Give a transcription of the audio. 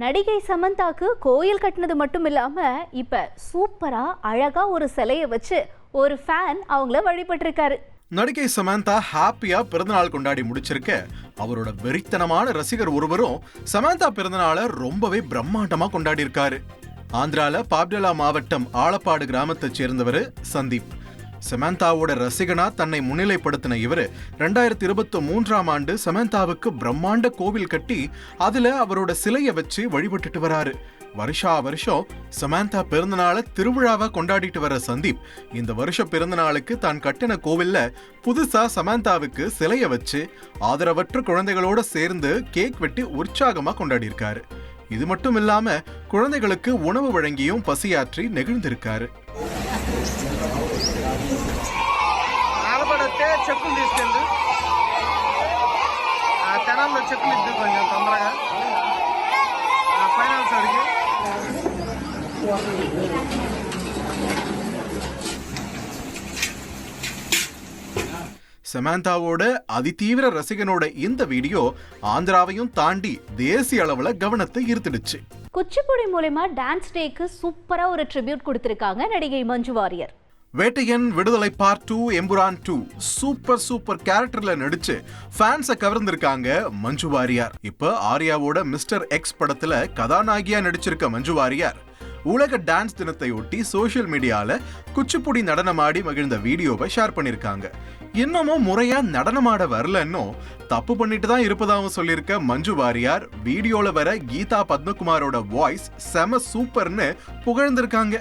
நடிகை சமந்தாக்கு கோயில் கட்டினது மட்டும் இல்லாம இப்ப சூப்பரா அழகா ஒரு சிலையை வச்சு ஒரு ஃபேன் அவங்கள வழிபட்டிருக்காரு. நடிகை சமந்தா ஹாப்பியா பிறந்தநாள் கொண்டாடி முடிச்சிருக்க அவரோட வெறித்தனமான ரசிகர் ஒருவரும் சமந்தா பிறந்தநாளை ரொம்பவே பிரம்மாண்டமா கொண்டாடி இருக்காரு. ஆந்திரால பாப்டலா மாவட்டம் ஆலப்பாடு கிராமத்தை சேர்ந்தவர் சந்தீப். சமந்தாவோட ரசிகனா தன்னை முன்னிலைப்படுத்தின இவரு 2023ஆம் ஆண்டு சமந்தாவுக்கு பிரம்மாண்ட கோவில் கட்டி அதுல அவரோட சிலையை வச்சு வழிபட்டுட்டு வராரு. வருஷம் சமந்தா பிறந்தநாளை திருவிழாவா கொண்டாடிட்டு வர சந்தீப் இந்த வருஷ பிறந்தநாளுக்கு தான் கட்டின கோவில்ல புதுசா சமந்தாவுக்கு சிலையை வச்சு ஆதரவற்ற குழந்தைகளோட சேர்ந்து கேக் வெட்டி உற்சாகமா கொண்டாடி இருக்காரு. இது மட்டும் இல்லாம குழந்தைகளுக்கு உணவு வழங்கியும் பசியாற்றி நெகிழ்ந்திருக்காரு. చెక్కులు తీసుకెళ్ళి ఆ తెనాల్లో చెక్కులు ఇద్దు కొంచెం తొందరగా ఫైనాన్స్ అడిగి சமந்தாவோட அதிதீவிர ரசிகனோட இந்த வீடியோ ஆந்திராவையும் தாண்டி தேசிய அளவுல கவனத்தை ஈர்த்துடுச்சு. குச்சிப்புடி மூலமா டான்ஸ் டேக்கு சூப்பரா ஒரு ட்ரிபியூட் கொடுத்திருக்காங்க நடிகை மஞ்சு வாரியர். வேட்டையன் விடுதலை பார்ட் 2 எம்புரான் 2 சூப்பர் கேரக்டர்ல நடிச்சு ஃபேன்ஸை கவர்ந்திருக்காங்க மஞ்சு வாரியார். இப்ப ஆர்யாவோட மிஸ்டர் எக்ஸ் படத்துல கதாநாயகியா நடிச்சிருக்க மஞ்சு வாரியார் உலக டான்ஸ் தினத்தை ஒட்டி சோசியல் மீடியால குச்சிப்புடி நடனமாடி மகிழ்ந்த வீடியோவை ஷேர் பண்ணிருக்காங்க. இன்னமும் முறையா நடனமாட வரலன்னும் தப்பு பண்ணிட்டு தான் இருப்பதாகவும் சொல்லியிருக்க மஞ்சு வாரியார் வீடியோல வர கீதா பத்மகுமாரோட வாய்ஸ் செம சூப்பர்னு புகழ்ந்திருக்காங்க.